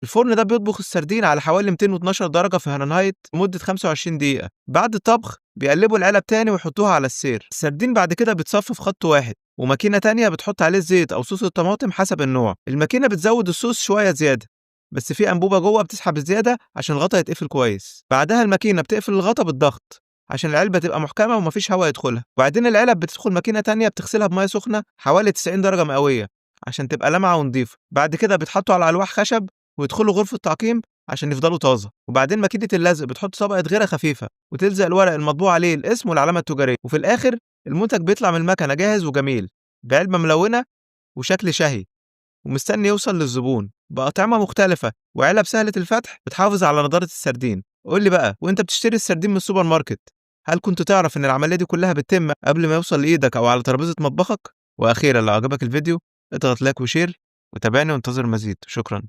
الفرن ده بيطبخ السردين على حوالي 212 درجة فهرنهايت لمدة 25 دقيقة. بعد الطبخ بيقلبوا العلب تاني ويحطوها على السير. السردين بعد كده بيتصفى في خط واحد، وماكينة تانية بتحط عليه الزيت أو صوص الطماطم حسب النوع. الماكينة بتزود الصوص شوية زيادة، بس في أنبوبة جوه بتسحب الزيادة عشان الغطا يتقفل كويس. بعدها الماكينة بتقفل الغطا بالضغط عشان العلبة تبقى محكمة ومفيش هواء يدخلها. وبعدين العلب بتدخل ماكينة تانية بتغسلها بمية سخنة حوالي 90 درجة مئوية عشان تبقى لامعة ونضيفة. بعد كده بيتحطوا على ألواح خشب ويدخلوا غرفة تعقيم عشان يفضلوا طازة. وبعدين ماكينة اللزق بتحط طبقة غيرة خفيفة وتلزق الورق المطبوع عليه الاسم والعلامة التجارية. وفي الآخر المنتج بيطلع من المكنة جاهز وجميل، بعلبة ملونة وشكل شهي، ومستني يوصل للزبون بأطعمة مختلفة وعلب سهلة الفتح بتحافظ على نضارة السردين. قول لي بقى، وانت بتشتري السردين من السوبر ماركت، هل كنت تعرف ان العملية دي كلها بتتم قبل ما يوصل لإيدك أو على ترابيزة مطبخك؟ وأخيرا لو عجبك الفيديو اضغط لايك وشير، وتابعني وانتظر مزيد. شكرا.